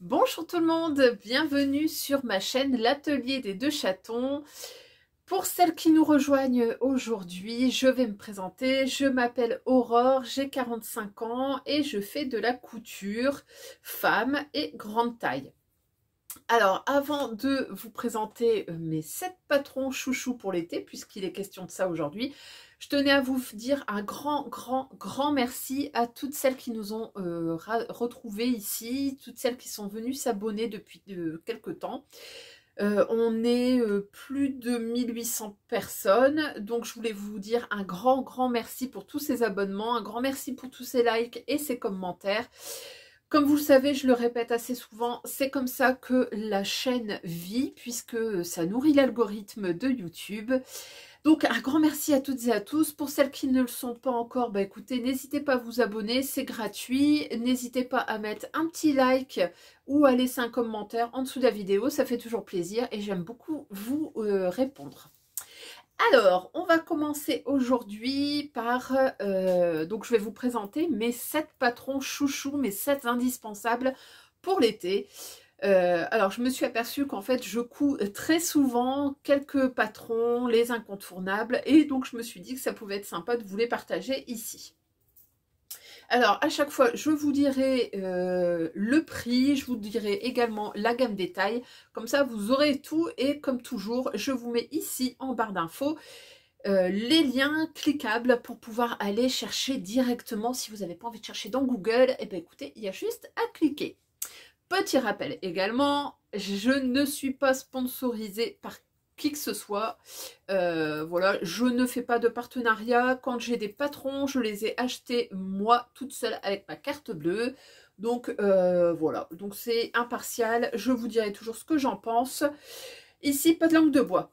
Bonjour tout le monde, bienvenue sur ma chaîne L'Atelier des Deux Chatons. Pour celles qui nous rejoignent aujourd'hui, je vais me présenter. Je m'appelle Aurore, j'ai 45 ans et je fais de la couture femme et grande taille. Alors, avant de vous présenter mes 7 patrons chouchous pour l'été, puisqu'il est question de ça aujourd'hui, je tenais à vous dire un grand merci à toutes celles qui nous ont retrouvées ici, toutes celles qui sont venues s'abonner depuis quelques temps. On est plus de 1800 personnes, donc je voulais vous dire un grand merci pour tous ces abonnements, un grand merci pour tous ces likes et ces commentaires. Comme vous le savez, je le répète assez souvent, c'est comme ça que la chaîne vit, puisque ça nourrit l'algorithme de YouTube. Donc un grand merci à toutes et à tous. Pour celles qui ne le sont pas encore, bah écoutez, n'hésitez pas à vous abonner, c'est gratuit. N'hésitez pas à mettre un petit like ou à laisser un commentaire en dessous de la vidéo, ça fait toujours plaisir et j'aime beaucoup vous répondre. Alors, on va commencer aujourd'hui par, donc je vais vous présenter mes 7 patrons chouchous, mes 7 indispensables pour l'été. Alors, je me suis aperçue qu'en fait, je couds très souvent quelques patrons, les incontournables, et donc je me suis dit que ça pouvait être sympa de vous les partager ici. Alors, à chaque fois, je vous dirai le prix, je vous dirai également la gamme des tailles. Comme ça, vous aurez tout et comme toujours, je vous mets ici en barre d'infos les liens cliquables pour pouvoir aller chercher directement. Si vous n'avez pas envie de chercher dans Google, et bien écoutez, il y a juste à cliquer. Petit rappel également, je ne suis pas sponsorisée par qui que ce soit. Voilà, je ne fais pas de partenariat. Quand j'ai des patrons, je les ai achetés moi toute seule avec ma carte bleue. Donc voilà, donc c'est impartial. Je vous dirai toujours ce que j'en pense. Ici, pas de langue de bois.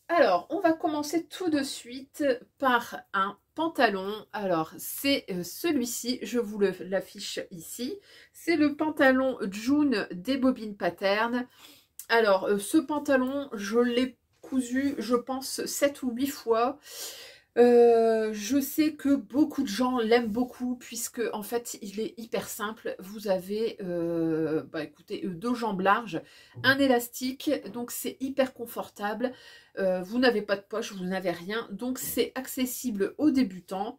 Alors, on va commencer tout de suite par un pantalon. Alors, c'est celui-ci, je vous l'affiche ici. C'est le pantalon June des Bobines Pattern. Alors, ce pantalon, je l'ai cousu, je pense, 7 ou 8 fois. Je sais que beaucoup de gens l'aiment beaucoup puisque en fait il est hyper simple. Vous avez bah écoutez, 2 jambes larges, un élastique, donc c'est hyper confortable. Vous n'avez pas de poche, vous n'avez rien, donc c'est accessible aux débutants.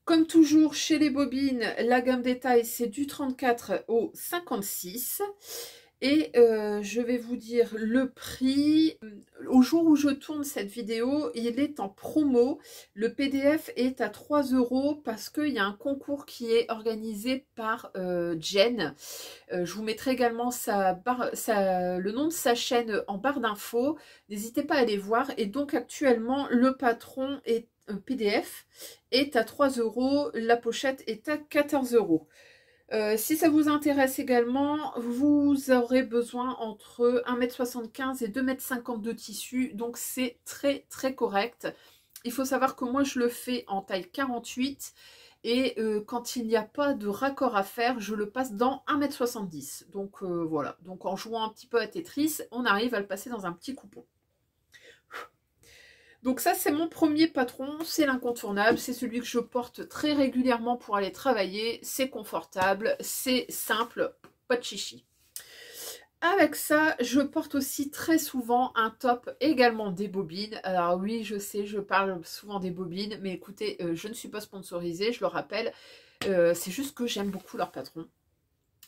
Comme toujours chez les bobines, la gamme des tailles c'est du 34 au 56. Et je vais vous dire le prix. Au jour où je tourne cette vidéo, il est en promo. Le PDF est à 3 € parce qu'il y a un concours qui est organisé par Jen. Je vous mettrai également le nom de sa chaîne en barre d'infos. N'hésitez pas à aller voir. Et donc actuellement, le patron est PDF est à 3 €. La pochette est à 14 €. Si ça vous intéresse également, vous aurez besoin entre 1,75 m et 2,50 m de tissu, donc c'est très correct. Il faut savoir que moi je le fais en taille 48 et quand il n'y a pas de raccord à faire, je le passe dans 1,70 m. Donc voilà, donc en jouant un petit peu à Tetris, on arrive à le passer dans un petit coupon. Donc ça, c'est mon premier patron, c'est l'incontournable, c'est celui que je porte très régulièrement pour aller travailler, c'est confortable, c'est simple, pas de chichi. Avec ça, je porte aussi très souvent un top également des bobines. Alors oui, je sais, je parle souvent des bobines, mais écoutez, je ne suis pas sponsorisée, je le rappelle, c'est juste que j'aime beaucoup leur patron.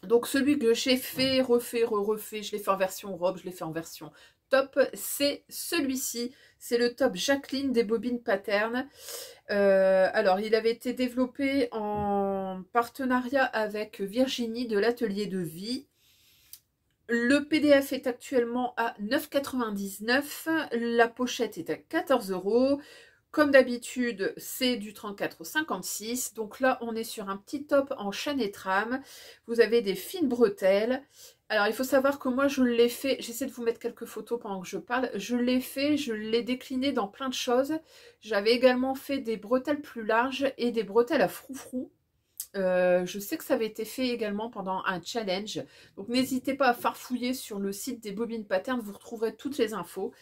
Donc celui que j'ai fait, refait, refait, je l'ai fait en version robe, je l'ai fait en version top, c'est celui-ci. C'est le top Jacqueline des Bobines Pattern. Alors, il avait été développé en partenariat avec Virginie de l'Atelier de Vie. Le PDF est actuellement à 9,99 €. La pochette est à 14 €. Comme d'habitude, c'est du 34 au 56. Donc là, on est sur un petit top en chaîne et trame. Vous avez des fines bretelles. Alors, il faut savoir que moi, je l'ai fait, j'essaie de vous mettre quelques photos pendant que je parle, je l'ai fait, je l'ai décliné dans plein de choses. J'avais également fait des bretelles plus larges et des bretelles à froufrou. Je sais que ça avait été fait également pendant un challenge. Donc, n'hésitez pas à farfouiller sur le site des Bobines Pattern, vous retrouverez toutes les infos.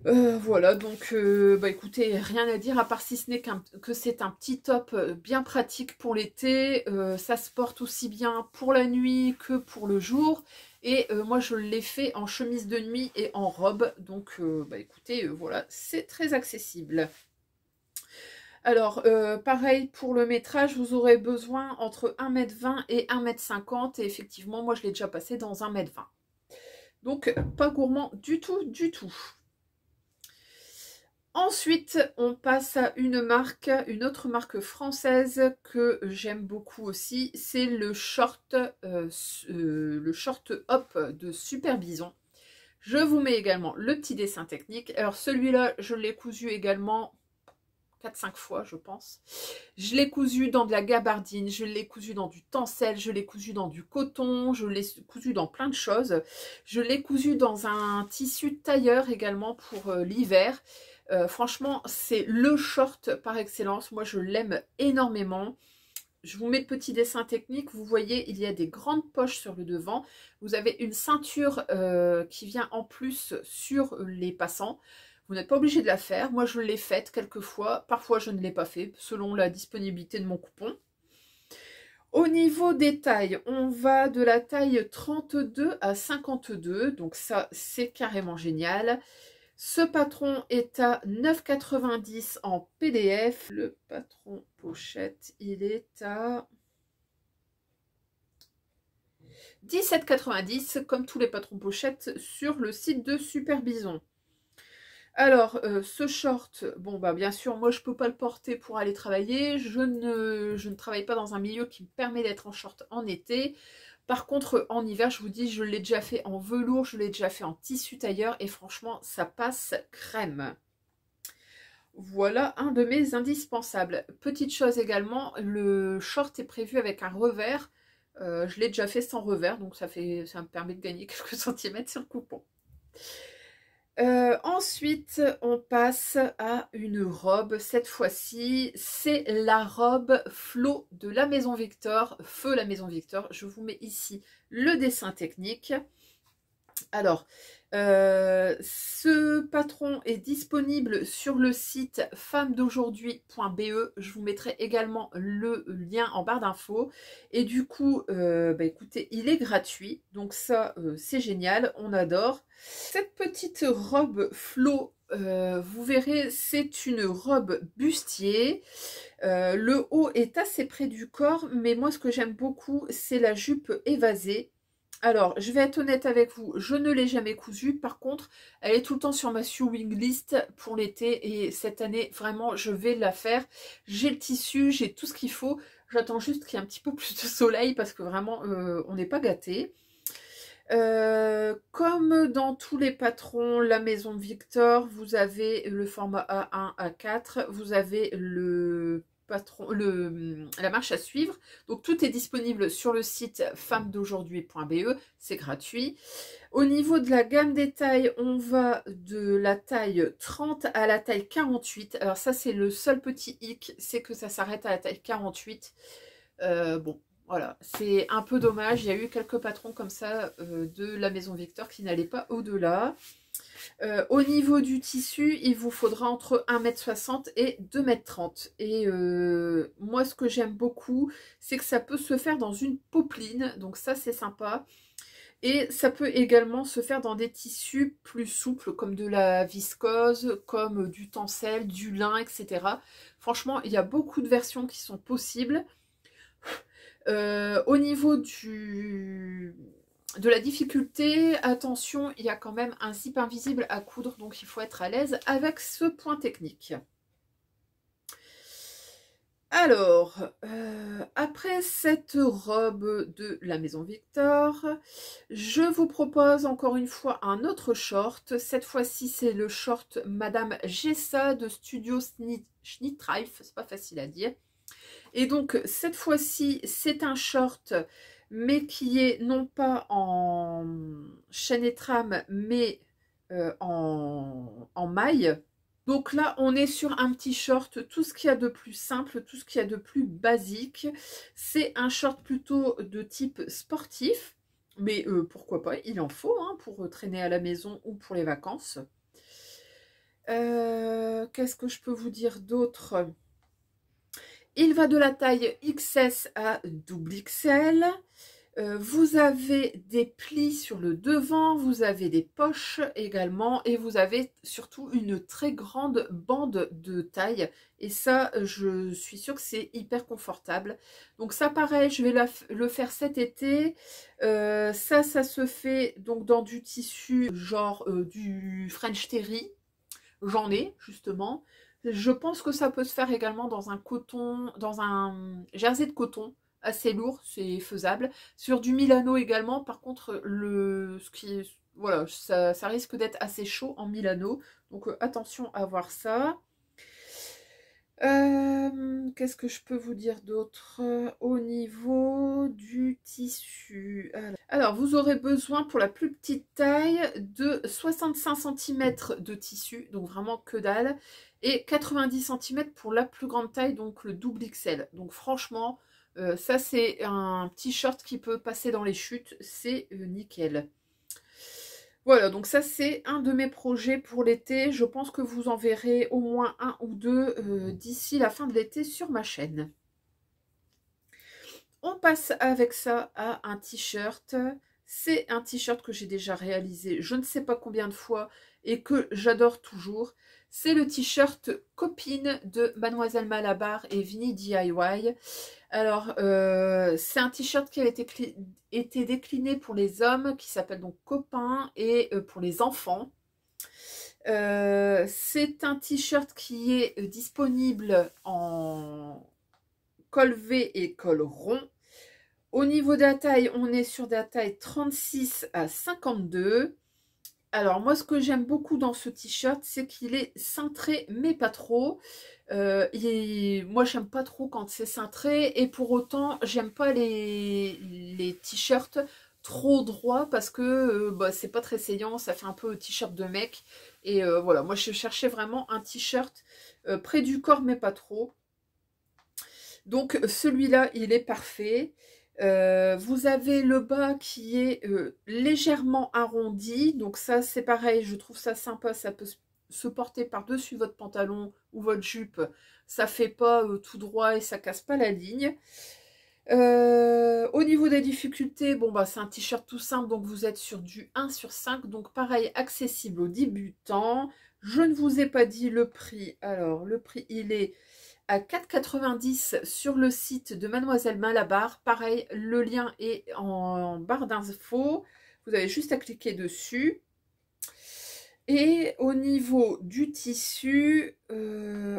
Voilà, donc bah écoutez, rien à dire à part si ce n'est que c'est un petit top bien pratique pour l'été. Ça se porte aussi bien pour la nuit que pour le jour. Et moi je l'ai fait en chemise de nuit et en robe. Donc bah écoutez, voilà, c'est très accessible. Alors, pareil pour le métrage, vous aurez besoin entre 1,20 m et 1,50 m. Et effectivement, moi je l'ai déjà passé dans 1,20 m. Donc, pas gourmand du tout, du tout. Ensuite, on passe à une autre marque française que j'aime beaucoup aussi, c'est le short Hop de Super Bison. Je vous mets également le petit dessin technique. Alors celui-là, je l'ai cousu également 4-5 fois, je pense. Je l'ai cousu dans de la gabardine, je l'ai cousu dans du tencel, je l'ai cousu dans du coton, je l'ai cousu dans plein de choses. Je l'ai cousu dans un tissu tailleur également pour l'hiver. Franchement, c'est le short par excellence. Moi, je l'aime énormément. Je vous mets le petit dessin technique. Vous voyez, il y a des grandes poches sur le devant. Vous avez une ceinture qui vient en plus sur les passants. Vous n'êtes pas obligé de la faire. Moi, je l'ai faite quelques fois. Parfois, je ne l'ai pas fait, selon la disponibilité de mon coupon. Au niveau des tailles, on va de la taille 32 à 52. Donc ça, c'est carrément génial. Ce patron est à 9,90 € en PDF. Le patron pochette, il est à 17,90 € comme tous les patrons pochettes sur le site de Super Bison. Alors, ce short, bon bah bien sûr, moi je peux pas le porter pour aller travailler. Je ne travaille pas dans un milieu qui me permet d'être en short en été. Par contre, en hiver, je vous dis, je l'ai déjà fait en velours, je l'ai déjà fait en tissu tailleur et franchement, ça passe crème. Voilà un de mes indispensables. Petite chose également, le short est prévu avec un revers. Je l'ai déjà fait sans revers, donc ça me permet de gagner quelques centimètres sur le coupon. Ensuite, on passe à une robe. Cette fois-ci, c'est la robe Flo de la Maison Victor, Feu la Maison Victor. Je vous mets ici le dessin technique. Alors, ce patron est disponible sur le site femmesdaujourd'hui.be. Je vous mettrai également le lien en barre d'infos. Et du coup, bah écoutez, il est gratuit. Donc ça, c'est génial, on adore. Cette petite robe Flo, vous verrez, c'est une robe bustier. Le haut est assez près du corps, mais moi, ce que j'aime beaucoup, c'est la jupe évasée. Alors, je vais être honnête avec vous, je ne l'ai jamais cousue. Par contre, elle est tout le temps sur ma sewing list pour l'été. Et cette année, vraiment, je vais la faire. J'ai le tissu, j'ai tout ce qu'il faut. J'attends juste qu'il y ait un petit peu plus de soleil parce que vraiment, on n'est pas gâtés. Comme dans tous les patrons, la Maison Victor, vous avez le format A1, A4. Vous avez le patron, la marche à suivre. Donc tout est disponible sur le site femmesdaujourd'hui.be, c'est gratuit. Au niveau de la gamme des tailles, on va de la taille 30 à la taille 48. Alors ça, c'est le seul petit hic, c'est que ça s'arrête à la taille 48. Bon, voilà, c'est un peu dommage. Il y a eu quelques patrons comme ça de la Maison Victor qui n'allaient pas au-delà. Au niveau du tissu, il vous faudra entre 1,60 m et 2,30 m. Et moi, ce que j'aime beaucoup, c'est que ça peut se faire dans une popeline. Donc ça, c'est sympa. Et ça peut également se faire dans des tissus plus souples, comme de la viscose, comme du tencel, du lin, etc. Franchement, il y a beaucoup de versions qui sont possibles. Au niveau de la difficulté, attention, il y a quand même un zip invisible à coudre, donc il faut être à l'aise avec ce point technique. Alors, après cette robe de la Maison Victor, je vous propose encore une fois un autre short. Cette fois-ci, c'est le short Madame Gessa de Studio Schnittreif, c'est pas facile à dire. Et donc, cette fois-ci, c'est un short, mais qui est non pas en chaîne et trame, mais en maille. Donc là, on est sur un petit short, tout ce qu'il y a de plus simple, tout ce qu'il y a de plus basique. C'est un short plutôt de type sportif, mais pourquoi pas, il en faut hein, pour traîner à la maison ou pour les vacances. Qu'est-ce que je peux vous dire d'autre? Il va de la taille XS à double XL. Vous avez des plis sur le devant, vous avez des poches également et vous avez surtout une très grande bande de taille et ça je suis sûre que c'est hyper confortable. Donc ça pareil, je vais le faire cet été. Ça se fait donc dans du tissu genre du French Terry. J'en ai justement. Je pense que ça peut se faire également dans un coton, dans un jersey de coton assez lourd, c'est faisable. Sur du Milano également, par contre, voilà, ça risque d'être assez chaud en Milano. Donc attention à voir ça. Qu'est-ce que je peux vous dire d'autre au niveau du tissu? Alors, vous aurez besoin pour la plus petite taille de 65 cm de tissu, donc vraiment que dalle, et 90 cm pour la plus grande taille, donc le double XL. Donc franchement, ça c'est un t-shirt qui peut passer dans les chutes, c'est nickel. Voilà, donc ça c'est un de mes projets pour l'été. Je pense que vous en verrez au moins un ou deux d'ici la fin de l'été sur ma chaîne. On passe avec ça à un t-shirt. C'est un t-shirt que j'ai déjà réalisé je ne sais pas combien de fois et que j'adore toujours. C'est le t-shirt Copine de Mademoiselle Malabar et Vinny DIY. Alors, c'est un t-shirt qui a été décliné pour les hommes, qui s'appelle donc Copain, et pour les enfants. C'est un t-shirt qui est disponible en col V et col rond. Au niveau de la taille, on est sur de la taille 36 à 52. Alors moi, ce que j'aime beaucoup dans ce t-shirt, c'est qu'il est cintré, mais pas trop. Moi, j'aime pas trop quand c'est cintré, et pour autant, j'aime pas les t-shirts trop droits parce que bah, c'est pas très saillant, ça fait un peu t-shirt de mec. Et voilà, moi, je cherchais vraiment un t-shirt près du corps, mais pas trop. Donc celui-là, il est parfait. Vous avez le bas qui est légèrement arrondi. Donc ça, c'est pareil, je trouve ça sympa. Ça peut se porter par-dessus votre pantalon ou votre jupe. Ça fait pas tout droit et ça casse pas la ligne. Au niveau des difficultés, bon bah c'est un t-shirt tout simple, donc vous êtes sur du 1 sur 5. Donc pareil, accessible aux débutants. Je ne vous ai pas dit le prix. Alors, le prix, il est à 4,90 € sur le site de Mademoiselle Malabar. Pareil, le lien est en barre d'infos. Vous avez juste à cliquer dessus. Et au niveau du tissu,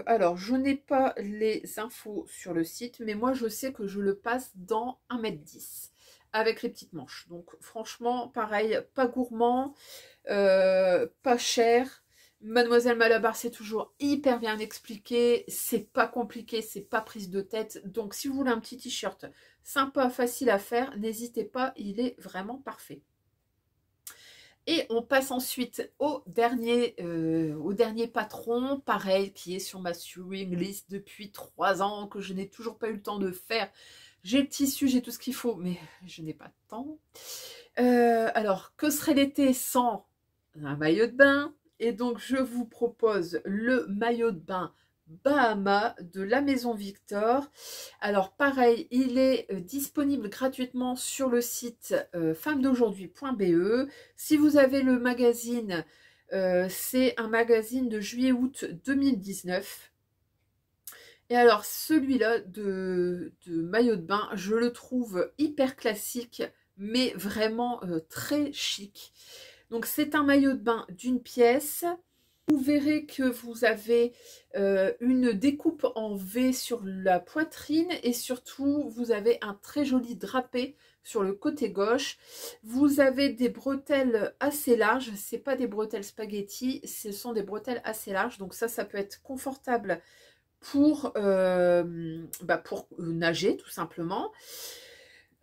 alors je n'ai pas les infos sur le site, mais moi je sais que je le passe dans 1,10 m avec les petites manches. Donc franchement, pareil, pas gourmand, pas cher. Mademoiselle Malabar, c'est toujours hyper bien expliqué, c'est pas compliqué, c'est pas prise de tête. Donc si vous voulez un petit t-shirt sympa, facile à faire, n'hésitez pas, il est vraiment parfait. Et on passe ensuite au dernier patron, pareil, qui est sur ma sewing list depuis 3 ans, que je n'ai toujours pas eu le temps de faire. J'ai le tissu, j'ai tout ce qu'il faut, mais je n'ai pas de temps. Alors, que serait l'été sans un maillot de bain? Et donc, je vous propose le maillot de bain Bahama de la Maison Victor. Alors, pareil, il est disponible gratuitement sur le site femmesdaujourd'hui.be. Si vous avez le magazine, c'est un magazine de juillet-août 2019. Et alors, celui-là de maillot de bain, je le trouve hyper classique, mais vraiment très chic. Donc c'est un maillot de bain d'une pièce. Vous verrez que vous avez une découpe en V sur la poitrine et surtout vous avez un très joli drapé sur le côté gauche. Vous avez des bretelles assez larges, c'est pas des bretelles spaghetti, ce sont des bretelles assez larges. Donc ça peut être confortable pour nager tout simplement.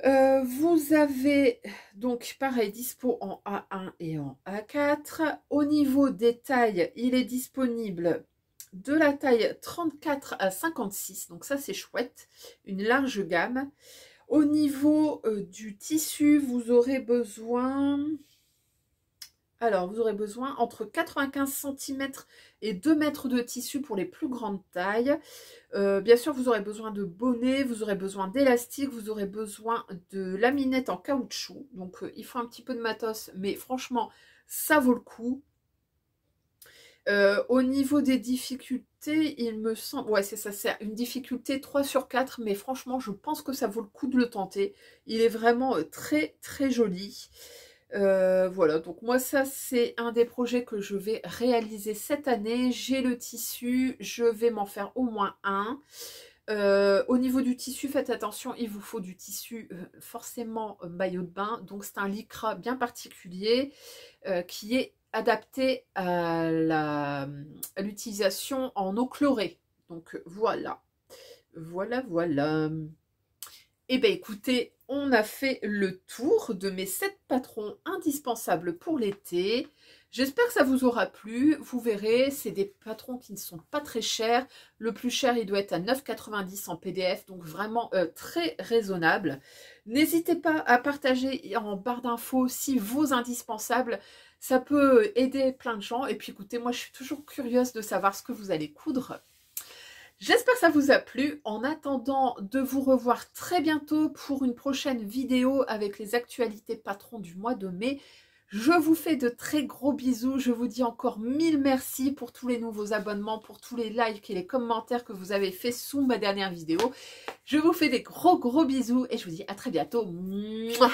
Vous avez donc pareil dispo en A1 et en A4. Au niveau des tailles, il est disponible de la taille 34 à 56, donc ça c'est chouette, une large gamme. Au niveau du tissu, vous aurez besoin Alors, vous aurez besoin entre 95 cm et 2 mètres de tissu pour les plus grandes tailles. Bien sûr, vous aurez besoin de bonnets, vous aurez besoin d'élastique, vous aurez besoin de laminettes en caoutchouc. Donc, il faut un petit peu de matos, mais franchement, ça vaut le coup. Au niveau des difficultés, il me semble... Ouais, c'est ça, c'est une difficulté 3 sur 4, mais franchement, je pense que ça vaut le coup de le tenter. Il est vraiment très, très joli. Voilà, donc moi ça c'est un des projets que je vais réaliser cette année. J'ai le tissu, je vais m'en faire au moins un. Au niveau du tissu, faites attention, il vous faut du tissu forcément maillot de bain. Donc c'est un lycra bien particulier qui est adapté à l'utilisation en eau chlorée. Donc voilà, voilà. Eh bien écoutez, on a fait le tour de mes 7 patrons indispensables pour l'été. J'espère que ça vous aura plu. Vous verrez, c'est des patrons qui ne sont pas très chers. Le plus cher, il doit être à 9,90 en PDF, donc vraiment très raisonnable. N'hésitez pas à partager en barre d'infos aussi vos indispensables. Ça peut aider plein de gens. Et puis écoutez, moi je suis toujours curieuse de savoir ce que vous allez coudre. J'espère que ça vous a plu. En attendant de vous revoir très bientôt pour une prochaine vidéo avec les actualités patrons du mois de mai, je vous fais de très gros bisous. Je vous dis encore 1000 merci pour tous les nouveaux abonnements, pour tous les likes et les commentaires que vous avez fait sous ma dernière vidéo. Je vous fais des gros bisous et je vous dis à très bientôt. Mouah.